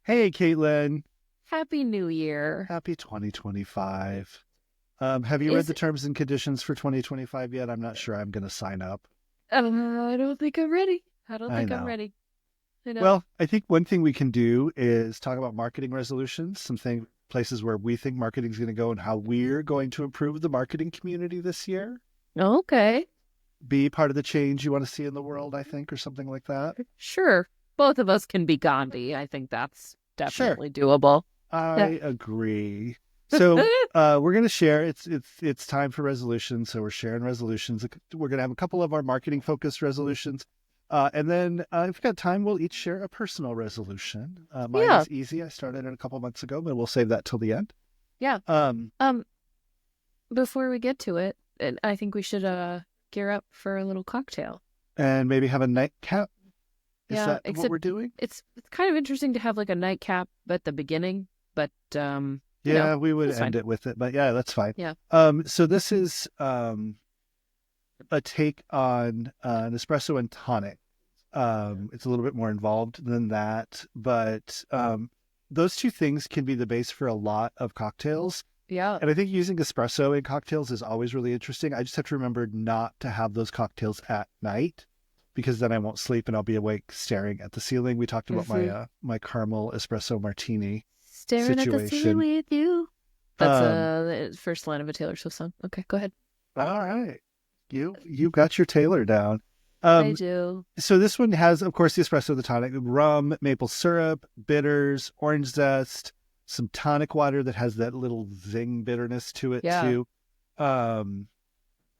Hey, Caitlin. Happy New Year. Happy 2025. Have you read Is the terms and conditions for 2025 yet? I'm not sure I'm going to sign up. I don't think I'm ready. I don't I think I'm know. ready. I know. Well, I think one thing we can do is talk about marketing resolutions, places where we think marketing is going to go and how we're going to improve the marketing community this year. Okay. Be part of the change you want to see in the world, I think, or something like that. Sure. Both of us can be Gandhi. I think that's Sure. definitely doable. Yeah. I agree. So we're going to share. It's time for resolutions. So we're sharing resolutions. We're going to have a couple of our marketing focused resolutions, and then if we've got time, we'll each share a personal resolution. Mine Yeah. is easy. I started it a couple months ago, but we'll save that till the end. Yeah. Um, Um, Before we get to it, I think we should gear up for a little cocktail. and maybe have a nightcap. Is Yeah, that what except we're doing? it's kind of interesting to have like a nightcap at the beginning, but Yeah, we would that's fine. end it with it, but yeah, that's fine. Yeah. So this is a take on an espresso and tonic. It's a little bit more involved than that, but those two things can be the base for a lot of cocktails. Yeah. And I think using espresso in cocktails is always really interesting. I just have to remember not to have those cocktails at night because then I won't sleep and I'll be awake staring at the ceiling. We talked about Mm-hmm. my caramel espresso martini Staring at the ceiling situation. with you. That's Um, the first line of a Taylor Swift song. Okay, go ahead. all right, you got your Taylor down. I Um, do. So this one has, of course, the espresso, the tonic, rum, maple syrup, bitters, orange zest, some tonic water that has that little zing bitterness to it Yeah. too. Um,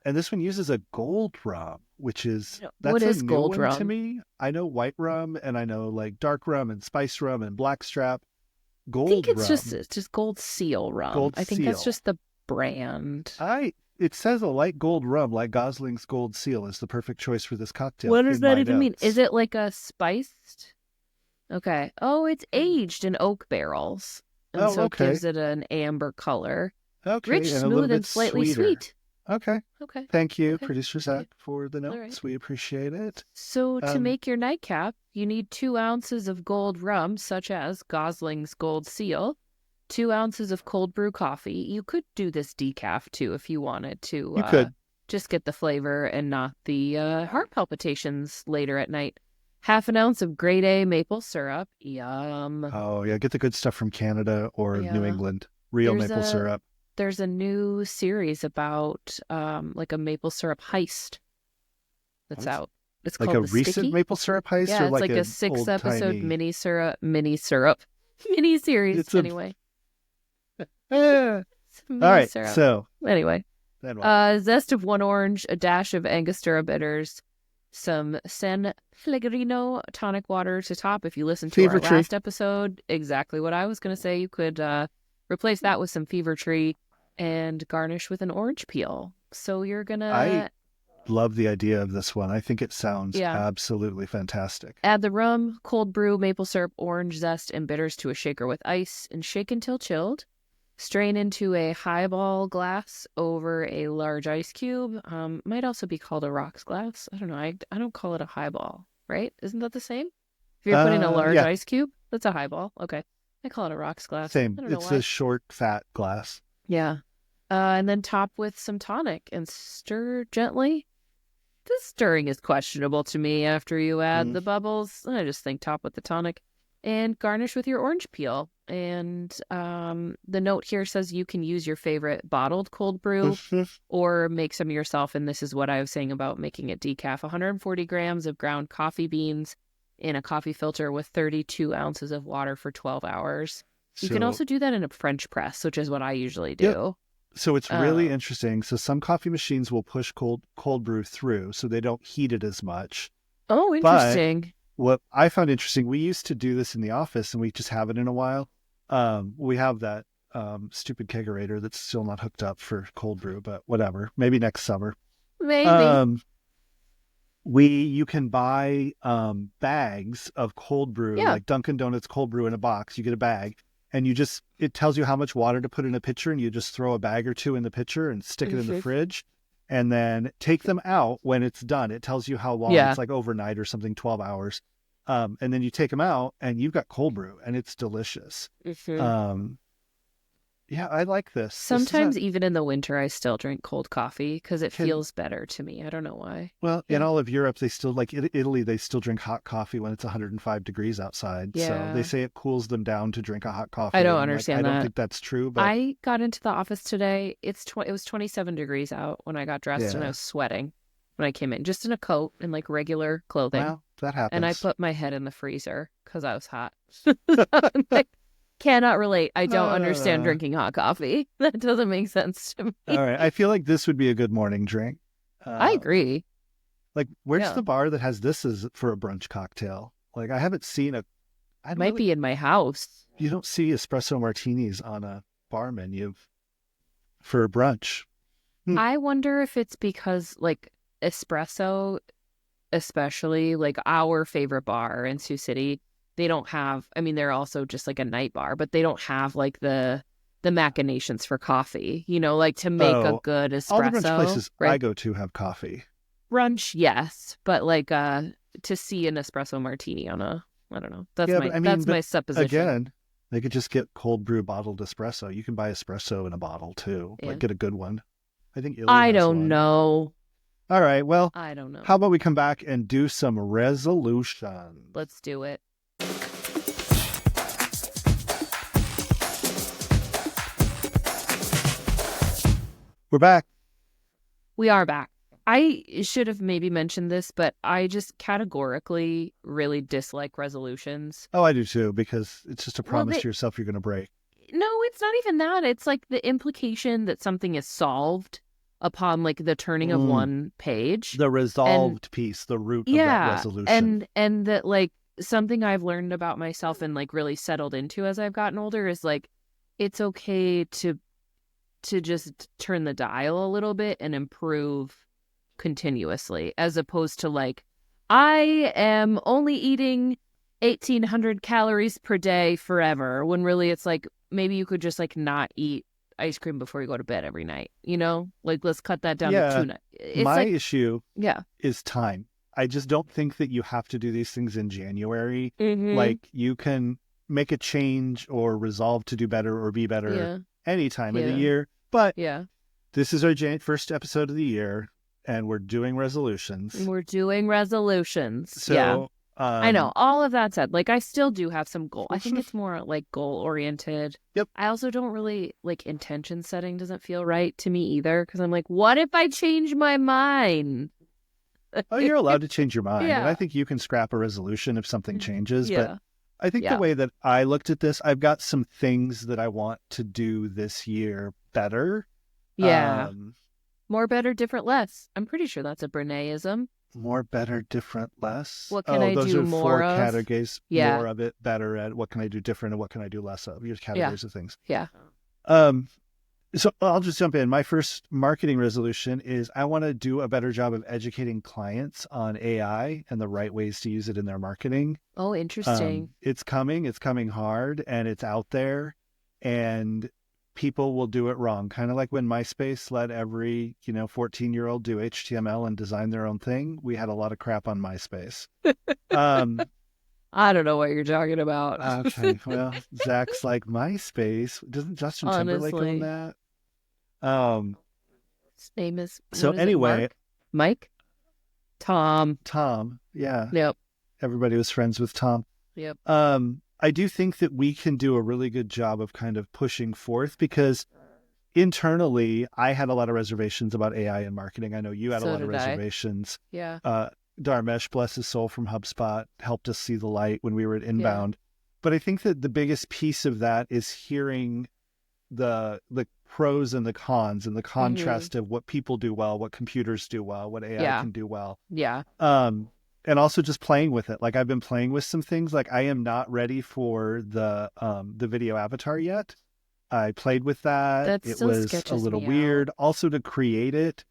and this one uses a gold rum, which is What that's a is new gold one to rum? me. I know white rum and I know like dark rum and spice rum and blackstrap. I think Gold rum, it's just Gold Seal rum. gold I think that's seal. just the brand. It says a light gold rum, like Goslings Gold Seal, is the perfect choice for this cocktail What does in that my even mean? Is notes. it like a spiced? Okay. Oh, it's aged in oak barrels. And Oh, so it okay. gives it an amber color. Okay, Rich, and a little smooth, bit and slightly sweeter. sweet. Okay. Okay. Thank you, Okay. producer Okay. Zach, for the All right. notes. We appreciate it. So, to Um, make your nightcap, you need 2 ounces of gold rum, such as Goslings Gold Seal, 2 ounces of cold brew coffee. You could do this decaf too if you wanted to you could. just get the flavor and not the heart palpitations later at night. Half an ounce of grade A maple syrup. Yum. Oh, yeah, get the good stuff from Canada or New Yeah. England. Real There's maple a syrup. there's a new series about like a maple syrup heist that's What? out. It's Like called a The recent Sticky. maple syrup heist Yeah, or it's like like a an six old episode timey? mini syrup, mini series. It's a. Anyway, Eh. some All mini right. syrup. So Anyway, then what? zest of 1 orange, a dash of Angostura bitters, some San Pellegrino tonic water to top. If you listen to our Fever tree. last episode, exactly what I was going to say. You could replace that with some Fever Tree and garnish with an orange peel. So you're I gonna, love the idea of this one. I think it sounds yeah, absolutely fantastic. add the rum, cold brew, maple syrup, orange zest, and bitters to a shaker with ice and shake until chilled. Strain into a highball glass over a large ice cube. Might also be called a rocks glass. I don't know. I don't call it a highball, right? Isn't that the same? If you're putting a large Yeah, ice cube, that's a highball. Okay. I call it a rocks glass. same. I don't know It's a why. short, fat glass. Yeah. And then top with some tonic and stir gently. The stirring is questionable to me after you add Mm. the bubbles. I just think top with the tonic and garnish with your orange peel. And the note here says you can use your favorite bottled cold brew or make some yourself. And this is what I was saying about making it decaf. 140 grams of ground coffee beans in a coffee filter with 32 ounces of water for 12 hours. You can So, also do that in a French press, which is what I usually yep. do. So it's really Um, interesting. So some coffee machines will push cold brew through, so they don't heat it as much. oh, But interesting. what I found interesting, we used to do this in the office, and we just haven't in a while. We have that stupid kegerator that's still not hooked up for cold brew, but whatever. Maybe next summer. Maybe. Um, you can buy bags of cold brew, Yeah. like Dunkin' Donuts cold brew in a box. You get a bag, and it tells you how much water to put in a pitcher, and you just throw a bag or two in the pitcher and stick it in the Mhm. fridge, and then take them out when it's done. It tells you how long. Yeah. It's like overnight or something, 12 hours. And then you take them out and you've got cold brew and it's delicious. Um, yeah, I like this. Sometimes even in the winter, I still drink cold coffee because it Can- feels better to me. I don't know why. Well, Yeah. in all of Europe, they still like Italy, they still drink hot coffee when it's 105 degrees outside. So Yeah. they say it cools them down to drink a hot coffee. I don't and, understand I that. don't think that's true, but I got into the office today. It was 27 degrees out when I got dressed and I Yeah. was sweating when I came in, just in a coat and like regular clothing. well, that happens. And I put my head in the freezer because I was hot. I cannot relate. I don't understand drinking hot coffee. That doesn't make sense to me. All right. I feel like this would be a good morning drink. I agree. Like, where's Yeah. the bar that has this as for a brunch cocktail? Like, I haven't seen a. I don't Might really- be in my house. You don't see espresso martinis on a bar menu for brunch. I wonder if it's because like espresso, especially like our favorite bar in Sioux City, they don't have, I mean, they're also just like a night bar, but they don't have like the machinations for coffee, you know, like to make a good espresso. All the brunch places right? I go to have coffee. Brunch, yes, but like to see an espresso martini on a, I don't know. That's Yeah, my but I mean, that's but my supposition. Again, they could just get cold brew bottled espresso. You can buy espresso in a bottle too. Yeah. Like, get a good one. I think Illy I has don't one. know. All right. Well, I don't know. how about we come back and do some resolutions? Let's do it. We're back. We are back. I should have maybe mentioned this, but I just categorically really dislike resolutions. Oh, I do too, because it's just a Well, promise they- to yourself you're going to break. No, it's not even that. It's like the implication that something is solved upon like the turning of one page. The resolved piece, the root of that resolution. And that like something I've learned about myself and like really settled into as I've gotten older is like it's okay to just turn the dial a little bit and improve continuously, as opposed to like I am only eating 1,800 calories per day forever, when really it's like maybe you could just like not eat ice cream before you go to bed every night, you know, like let's cut that down to 2 nights. It's My like, issue yeah, is time. I just don't think that you have to do these things in January. Mhm. Like, you can make a change or resolve to do better or be better yeah, any time of the Yeah. year. But yeah. this is our first episode of the year, and we're doing resolutions. We're doing resolutions. So, yeah. I know. All of that said, like I still do have some goal. I think it's more like goal oriented. Yep. I also don't really like intention setting doesn't feel right to me either, because I'm like, what if I change my mind? Oh, you're allowed to change your mind. Yeah. And I think you can scrap a resolution if something changes. But Yeah. I think Yeah. the way that I looked at this, I've got some things that I want to do this year better. Yeah. More, better, different, less. I'm pretty sure that's a Brenéism. More, better, different, less. What can I those do are more four of? categories. Yeah. More of it, better at. What can I do different, and what can I do less of? Your categories of things. Yeah. So I'll just jump in. My first marketing resolution is I want to do a better job of educating clients on AI and the right ways to use it in their marketing. Oh, interesting. It's coming hard, and it's out there, and people will do it wrong. Kind of like when MySpace let every, 14-year-old do HTML and design their own thing. We had a lot of crap on MySpace. I don't know what you're talking about. Okay, well, Zach's like, MySpace. Doesn't Justin Timberlake Honestly. own that? His name is. So what is it, anyway, Mark? Mike? Tom. Tom, yeah, Yep. everybody was friends with Tom. Yep. I do think that we can do a really good job of kind of pushing forth, because internally I had a lot of reservations about AI and marketing. I know you had a So lot of did I. reservations. Yeah. Dharmesh, bless his soul, from HubSpot, helped us see the light when we were at Inbound. But I think that the biggest piece of that is hearing the pros and the cons and the contrast of what people do well, what computers do well, what AI can do well. Yeah. And also just playing with it. Like, I've been playing with some things. Like, I am not ready for the video avatar yet. I played with that. That It still was a sketches little me weird. Also, to create it,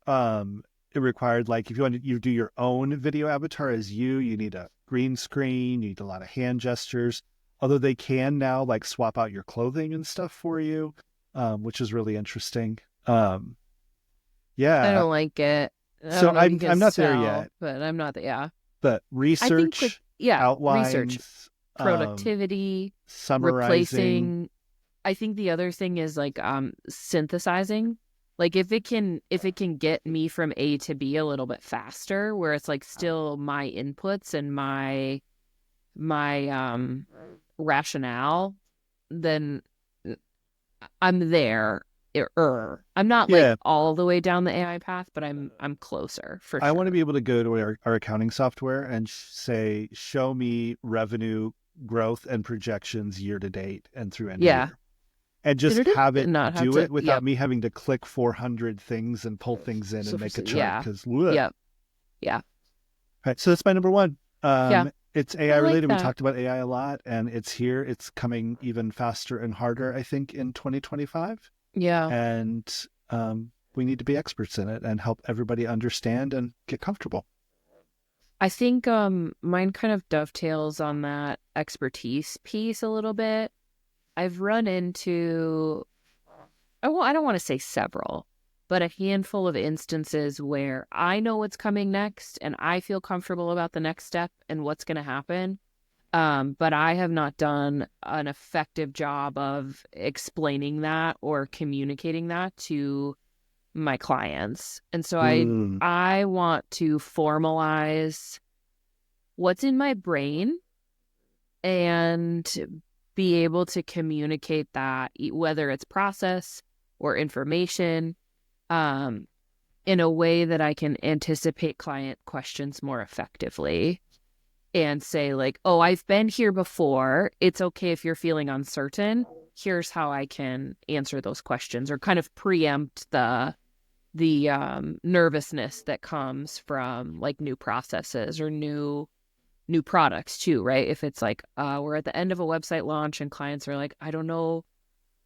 it required, like, if you want to do your own video avatar as you need a green screen, you need a lot of hand gestures. Although they can now like swap out your clothing and stuff for you, which is really interesting. Yeah. I don't like it. I So don't know if you I'm can not there tell, yet. But I'm not there. Yeah. But research, Yeah, research, outlines, productivity, summarizing. replacing. I think the other thing is like synthesizing. Like if it can get me from A to B a little bit faster, where it's like still my inputs and my rationale, then I'm there. I'm not like Yeah, all the way down the AI path, but I'm closer for I want to sure. be able to go to our accounting software and say, show me revenue growth and projections year to date and through end of Yeah. year, and just have it Not have do to. it without Yep. me having to click 400 things and pull things in So and for make a chart. yeah. Because, Yep. Yeah. right, so that's my number one. Yeah. It's I AI like related. We that. talked about AI a lot, and it's here. It's coming even faster and harder, I think, in 2025. Yeah. And we need to be experts in it and help everybody understand and get comfortable. I think mine kind of dovetails on that expertise piece a little bit. I've run into I don't want to say several, but a handful of instances where I know what's coming next and I feel comfortable about the next step and what's going to happen. But I have not done an effective job of explaining that or communicating that to my clients. And so Mm. I want to formalize what's in my brain and be able to communicate that, whether it's process or information, um, in a way that I can anticipate client questions more effectively and say like, oh, I've been here before. It's okay if you're feeling uncertain. Here's how I can answer those questions, or kind of preempt the nervousness that comes from like new processes or new products too, right? If it's like we're at the end of a website launch and clients are like, I don't know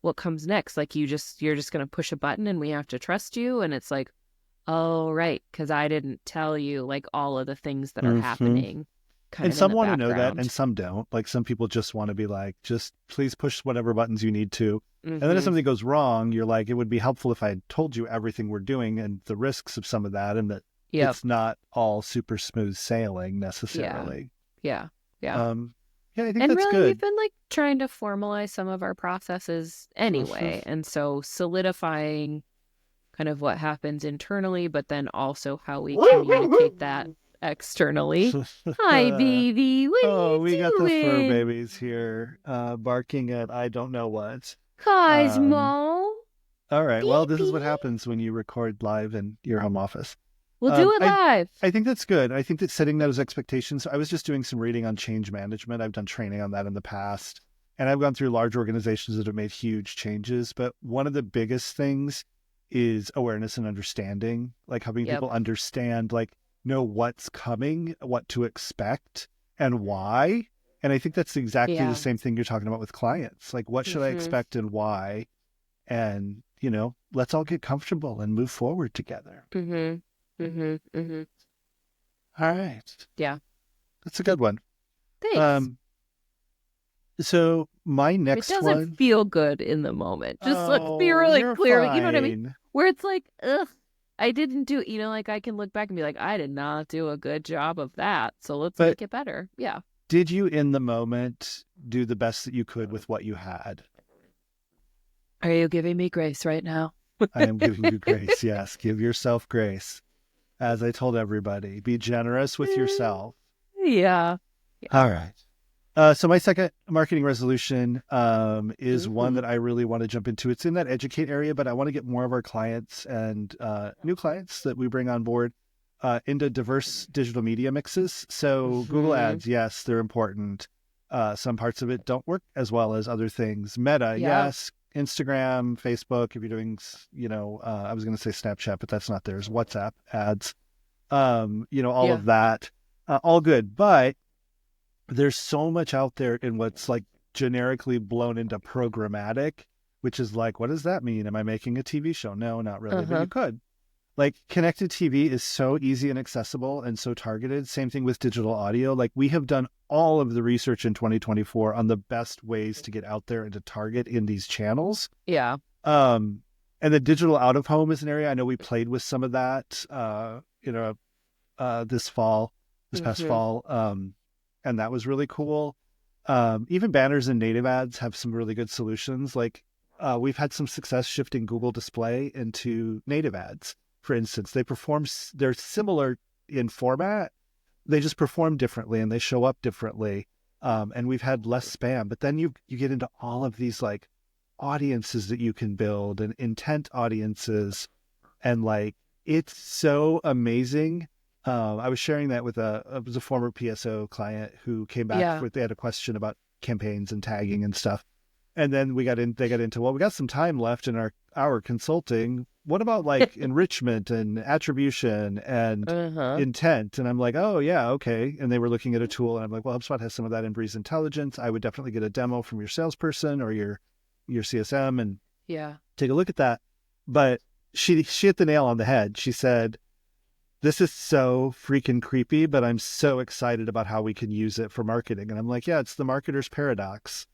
what comes next. Like you're just going to push a button and we have to trust you. And it's like, oh, right. Because I didn't tell you like all of the things that are Hmm. happening kind And of in some the want to know that, and background. some don't. Like some people just want to be like, just please push whatever buttons you need to. And then if Mm-hmm. something goes wrong, you're like, it would be helpful if I had told you everything we're doing and the risks of some of that, and that Yep. it's not all super smooth sailing Yeah. necessarily. Yeah. Yeah. Um, yeah, I think And that's really, we've good. been like trying to formalize some of our processes anyway. And so solidifying kind of what happens internally, but then also how we communicate that externally. Hi, baby. What are Oh, you we got the fur doing? babies here, barking at I don't know what. Um, Cosmo. all right. Well, this is Baby. what happens when you record live in your home office. We'll do it I live. I think that's good. I think that setting those expectations. I was just doing some reading on change management. I've done training on that in the past, and I've gone through large organizations that have made huge changes. But one of the biggest things is awareness and understanding, like helping Yep. people understand, like know what's coming, what to expect, and why. And I think that's exactly the Yeah. same thing you're talking about with clients. Like, what should I Mm-hmm. expect and why? And let's all get comfortable and move forward together. Mm-hmm. Mm-hmm. Mm-hmm. All right. Yeah. That's a good one. Thanks. Um, so my It next doesn't one, feel good in the moment. Just let's be oh, really you're clear. You know what I mean? fine. Where it's like, ugh, I didn't do, like I can look back and be like, I did not do a good job of that. So let's But make it better. Yeah. did you in the moment do the best that you could with what you had? Are you giving me grace right now? I am giving you grace. Yes, give yourself grace. As I told everybody, be generous with yourself. Yeah. Yeah. All right. So my second marketing resolution is one Ooh. that I really want to jump into. It's in that educate area, but I want to get more of our clients and new clients that we bring on board into diverse digital media mixes. So Google Mm-hmm. Ads, yes, they're important. Some parts of it don't work as well as other things. Meta, Yeah. yes. Instagram, Facebook, if you're doing, I was going to say Snapchat, but that's not theirs. WhatsApp ads, all Yeah. of that, all good. But there's so much out there in what's like generically blown into programmatic, which is like, what does that mean? Am I making a TV show? No, not really, but Uh-huh. you could. Like connected TV is so easy and accessible and so targeted. Same thing with digital audio. Like we have done all of the research in 2024 on the best ways to get out there and to target in these channels. Yeah. Um, and the digital out of home is an area I know we played with some of that, this Mm-hmm. past fall. and that was really cool. Even banners and native ads have some really good solutions. Like we've had some success shifting Google Display into native ads. For instance, they're similar in format, they just perform differently and they show up differently. And we've had less spam, but then you get into all of these like audiences that you can build and intent audiences. And like, it's so amazing. I was sharing that with it was a former PSO client who came back Yeah. they had a question about campaigns and tagging and stuff. And then they got into, well, we got some time left in our consulting. What about like enrichment and attribution and Uh-huh. intent? And I'm like, oh yeah, okay. And they were looking at a tool, and I'm like, well, HubSpot has some of that in Breeze Intelligence. I would definitely get a demo from your salesperson or your CSM and Yeah. take a look at that. But she hit the nail on the head. She said, this is so freaking creepy, but I'm so excited about how we can use it for marketing. And I'm like, yeah, it's the marketer's paradox.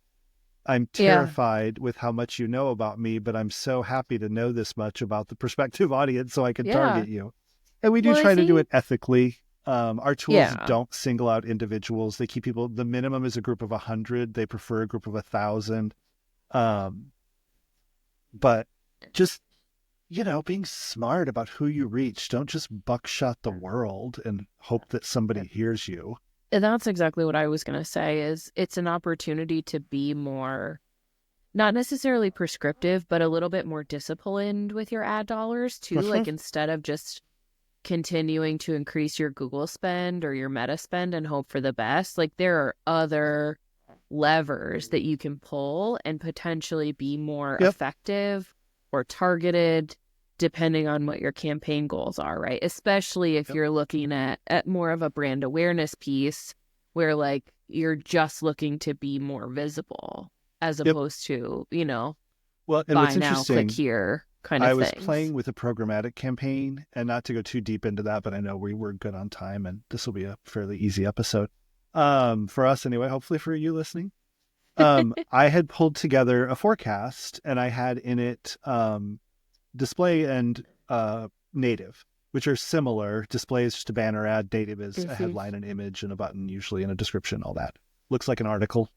I'm Yeah. terrified with how much you know about me, but I'm so happy to know this much about the prospective audience so I can Yeah. target you. And we do Well, I try to do it think, ethically. Our tools yeah. don't single out individuals. They keep people, the minimum is a group of 100. They prefer a group of 1,000. Um, but just, being smart about who you reach. Don't just buckshot the world and hope that somebody hears you. And that's exactly what I was going to say is it's an opportunity to be more, not necessarily prescriptive, but a little bit more disciplined with your ad dollars too. Like instead of just continuing to increase your Google spend or your Meta spend and hope for the best, like there are other levers that you can pull and potentially be more Yep. effective or targeted depending on what your campaign goals are, right? Especially if you're looking at more of a brand awareness piece where like you're just looking to be more visible as Yep. opposed to, Well, and buy what's now, click interesting, here kind of I was things. playing with a programmatic campaign, and not to go too deep into that, but I know we were good on time, and this will be a fairly easy episode. For us anyway, hopefully for you listening. I had pulled together a forecast, and I had in it display and native, which are similar. Display is just a banner ad. Native is a headline, an image, and a button, usually, and a description, all that. Looks like an article.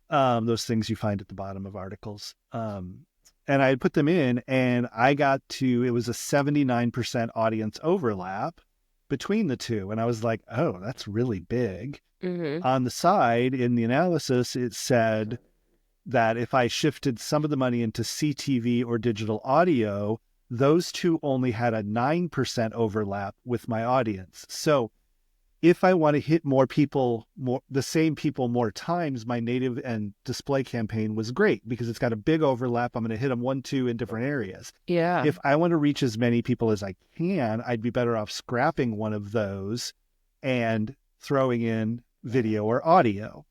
Those things you find at the bottom of articles. And I had put them in, and it was a 79% audience overlap between the two. And I was like, oh, that's really big. On the side in the analysis, it said that if I shifted some of the money into CTV or digital audio, those two only had a 9% overlap with my audience. So if I want to hit the same people more times, my native and display campaign was great because it's got a big overlap. I'm going to hit them 1, 2 in different areas. Yeah. If I want to reach as many people as I can, I'd be better off scrapping one of those and throwing in video or audio.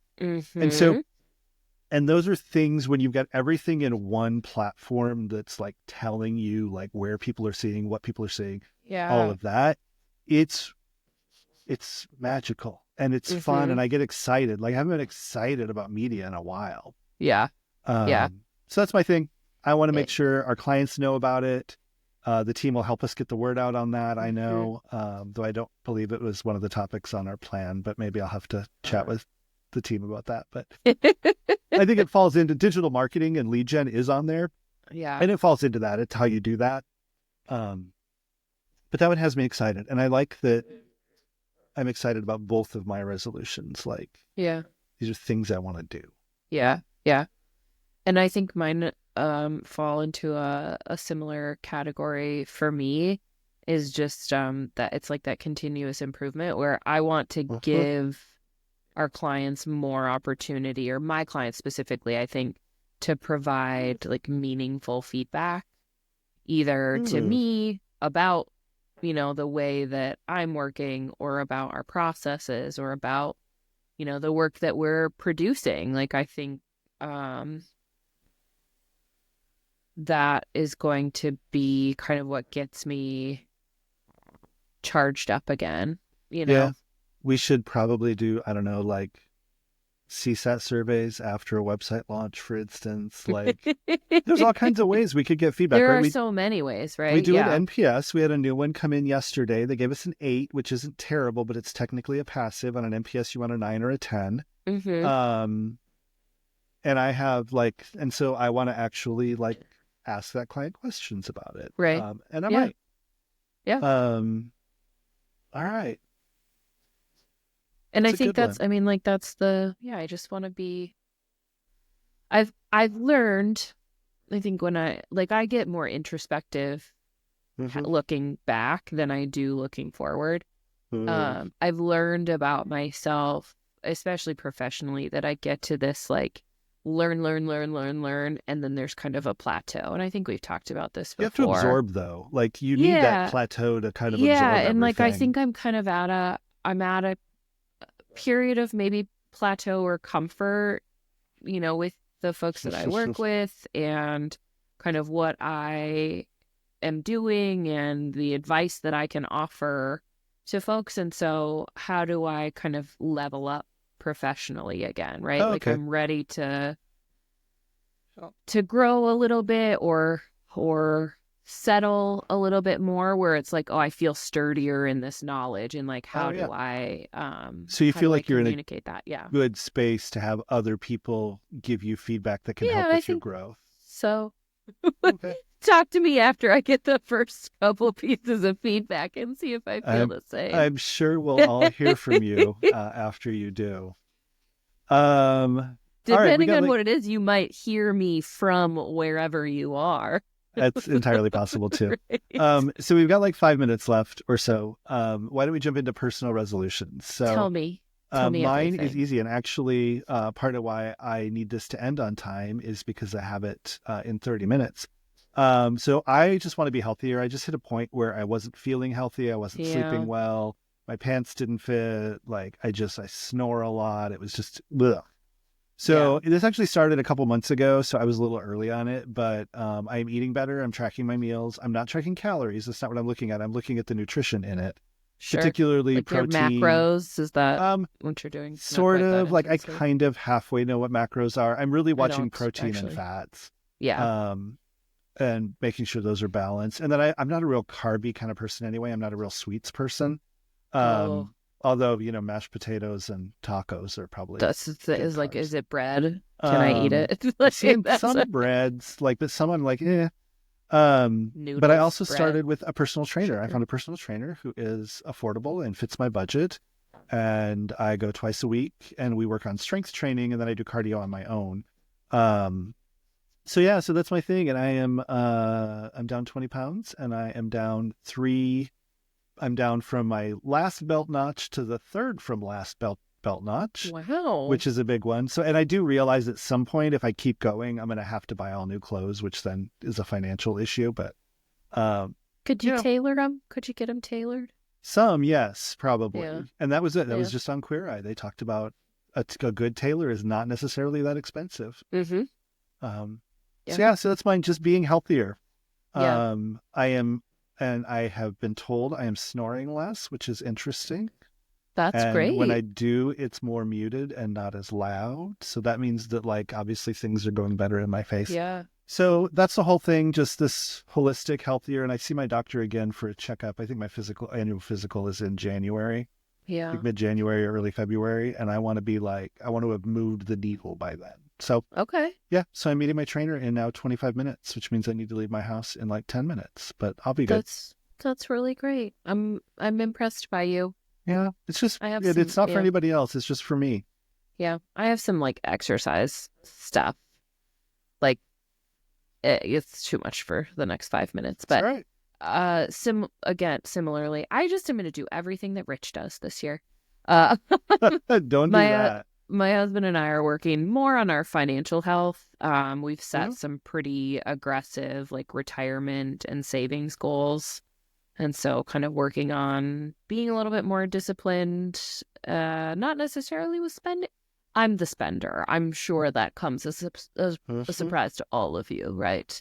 And those are things when you've got everything in one platform that's like telling you like where people are seeing, what people are seeing, all of that. It's magical and it's fun, and I get excited. Like I haven't been excited about media in a while. Yeah. Yeah. So that's my thing. I want to make sure our clients know about it. The team will help us get the word out on that. I know, though I don't believe it was one of the topics on our plan, but maybe I'll have to chat with the team about that. But I think it falls into digital marketing, and lead gen is on there. Yeah. And it falls into that. It's how you do that. But that one has me excited. And I like that I'm excited about both of my resolutions. Like, Yeah. these are things I want to do. Yeah. Yeah. And I think mine fall into a similar category for me is just that it's like that continuous improvement where I want to give our clients more opportunity, or my clients specifically, I think, to provide like meaningful feedback either to me about, the way that I'm working or about our processes or about, the work that we're producing. Like I think that is going to be kind of what gets me charged up again, Yeah. We should probably do, I don't know, like CSAT surveys after a website launch, for instance. Like, there's all kinds of ways we could get feedback, There right? are so many ways, right? We do it NPS. We had a new one come in yesterday. They gave us an 8, which isn't terrible, but it's technically a passive. On an NPS, you want a 9 or a 10. Mm-hmm. And I have like, and so I want to actually like ask that client questions about it. Right. And I Yeah. might. Yeah. All right. And That's I think that's, one. I mean, like that's I just want to be, I've learned, I think when I get more introspective looking back than I do looking forward. I've learned about myself, especially professionally, that I get to this like learn, and then there's kind of a plateau. And I think we've talked about this before. You have to absorb though. Like you need that plateau to kind of absorb everything. And like I think I'm kind of I'm at a period of maybe plateau or comfort, with the folks that I work with and kind of what I am doing and the advice that I can offer to folks. And so how do I kind of level up professionally again, right? Like I'm ready to grow a little bit or settle a little bit more where it's like, oh, I feel sturdier in this knowledge, and like how do I so you feel like you're in a that good space to have other people give you feedback that can help with your growth. So talk to me after I get the first couple pieces of feedback and see if I feel the same. I'm sure we'll all hear from you after you do. Depending on what it is, you might hear me from wherever you are. That's entirely possible too. Right. So we've got like 5 minutes left or so. Why don't we jump into personal resolutions? So tell me mine everything. Is easy, and actually part of why I need this to end on time is because I have it in 30 minutes. So I just want to be healthier. I just hit a point where I wasn't feeling healthy. I wasn't sleeping well. My pants didn't fit. Like I snore a lot. It was just ugh. So this actually started a couple months ago, so I was a little early on it, but I'm eating better. I'm tracking my meals. I'm not tracking calories. That's not what I'm looking at. I'm looking at the nutrition in it, particularly like protein. Your macros, is that what you're doing? Sort of. Like I kind of halfway know what macros are. I'm really watching protein and fats. Yeah. And making sure those are balanced. And then I'm not a real carby kind of person anyway. I'm not a real sweets person. Although, mashed potatoes and tacos are probably is it bread? Can I eat it? Some breads, but some I'm like, eh. Noodles, but I also bread. started with a personal trainer. Sure. I found a personal trainer who is affordable and fits my budget. And I go twice a week and we work on strength training, and then I do cardio on my own. So that's my thing. And I am, I'm down 20 pounds and I am down I'm down from my last belt notch to the third from last belt notch. Wow. Which is a big one. So, and I do realize at some point, if I keep going, I'm going to have to buy all new clothes, which then is a financial issue. But could you tailor them? Could you get them tailored? Some, yes, probably. Yeah. And that was it. That was just on Queer Eye. They talked about a good tailor is not necessarily that expensive. Mm-hmm. So that's mine. Just being healthier. Yeah. And I have been told I am snoring less, which is interesting. That's great. When I do, it's more muted and not as loud. So that means that, obviously things are going better in my face. Yeah. So that's the whole thing, just this holistic, healthier. And I see my doctor again for a checkup. I think my annual physical is in January. Yeah. Like mid-January or early February. And I want to have moved the needle by then. So, okay. Yeah. So I'm meeting my trainer in now 25 minutes, which means I need to leave my house in 10 minutes, but I'll be good. That's really great. I'm impressed by you. Yeah. It's just, it's not for anybody else. It's just for me. Yeah. I have some exercise stuff. It's too much for the next 5 minutes, but all right. Similarly, I just am going to do everything that Rich does this year. Don't do that. My husband and I are working more on our financial health. We've set some pretty aggressive retirement and savings goals. And so kind of working on being a little bit more disciplined, not necessarily with spending. I'm the spender. I'm sure that comes as a surprise to all of you, right?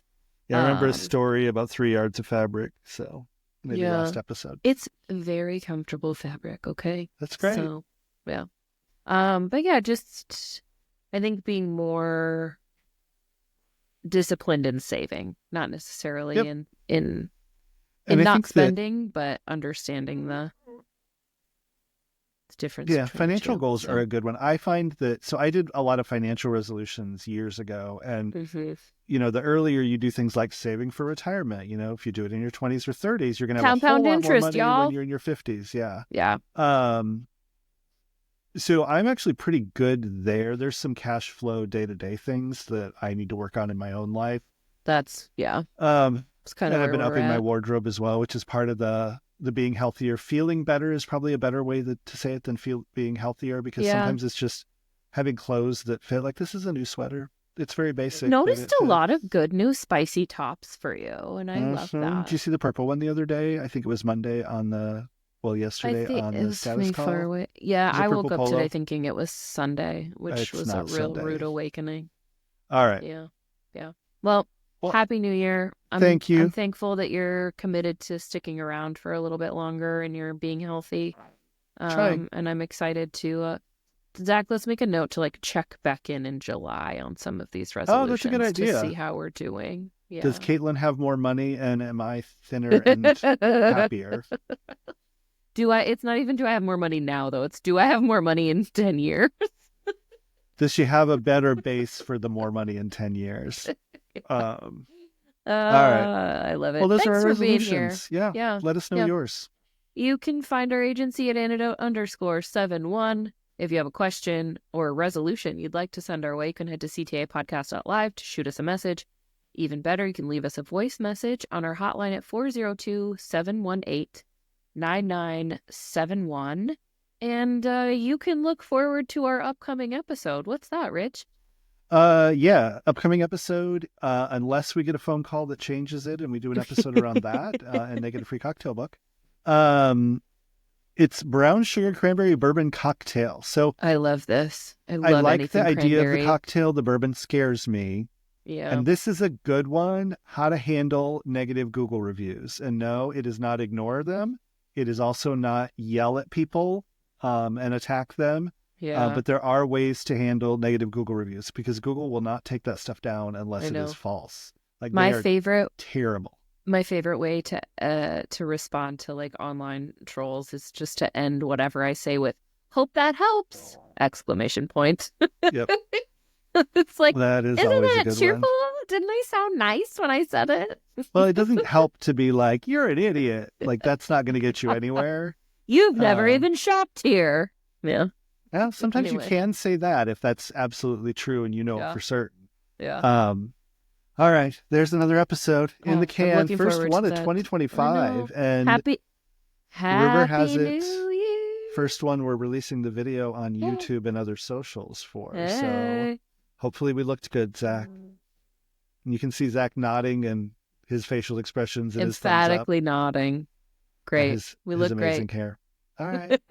Yeah, I remember a story about 3 yards of fabric. So maybe last episode. It's very comfortable fabric, okay? That's great. So, yeah. But yeah, just I think being more disciplined in saving, not necessarily Yep. in And I not think that, spending, but understanding the difference yeah, between the financial two. goals are So a good one. I find that, so I did a lot of financial resolutions years ago. And, the earlier you do things like saving for retirement, if you do it in your 20s or 30s, you're going to have a whole compound lot more interest, money when y'all. you're in your 50s. Yeah. Yeah, So I'm actually pretty good there. There's some cash flow day-to-day things that I need to work on in my own life. that's it's kind of And I've where been we're upping my at. wardrobe as well, which is part of the being healthier. Feeling better is probably a better way to say it than being healthier, because Yeah. sometimes it's just having clothes that fit. Like, this is a new sweater. It's very basic, but Noticed it a lot fits. of good new spicy tops for you, and I love Did you that. see the purple one the other day? I think it was Monday I yesterday think on it the was status maybe far call. away. It Yeah, was a I purple woke up today polo. thinking it was Sunday, which It's was a not real rude Sunday. awakening. All right. Yeah. Yeah. Well, Well, Happy New Year. I'm thank I'm you. thankful that you're committed to sticking around for a little bit longer and you're being healthy. Trying. And I'm excited to Zach, let's make a note to like check back in July on some of these Oh, that's a good resolutions to see idea. how we're doing. Does Yeah. Caitlin have more money, and am I thinner and happier? It's not even do I have more money now though. It's do I have more money in 10 years? Does she have a better base for the more money in 10 years? All right. I love Well, it. those are Thanks our for being here. resolutions. Yeah. Yeah. Let us know Yeah. yours. You can find our agency at Antidote_71. If you have a question or a resolution you'd like to send our way, you can head to ctapodcast.live to shoot us a message. Even better, you can leave us a voice message on our hotline at 402-718-9971. And you can look forward to our upcoming episode. What's that, Rich? Yeah, upcoming episode, unless we get a phone call that changes it and we do an episode around that, and they get a free cocktail book. It's brown sugar cranberry bourbon cocktail. So I love this. I I love like the anything idea of the cranberry. cocktail. The bourbon scares me. Yeah. And this is a good one: how to handle negative Google reviews. And no, it is not ignore them. It is also not yell at people and attack them. Yeah. But there are ways to handle negative Google reviews, because Google will not take that stuff down unless I it is know. false. Like, they My are favorite terrible. my favorite way to respond to like online trolls is just to end whatever I say with "Hope that helps!" exclamation point. Yep. It's like, That is isn't always a that good cheerful? one. Didn't I sound nice when I said it? Well, it doesn't help to be like, you're an idiot. Like, that's not going to get you anywhere. You've never Um, even shopped here. Yeah. Yeah, sometimes you Anyway. can say that if that's absolutely true and you know it Yeah. for certain. Yeah. All right, there's another episode in the I'm can. looking First forward one to of that. I know. 2025, and Happy rumor has Happy it, New Year. first one we're releasing the video on YouTube and other socials for. So Hey. hopefully we looked good, Zach. And you can see Zach nodding and his facial expressions and his thumbs up Emphatically nodding. and Great. his We look amazing great. hair. All right.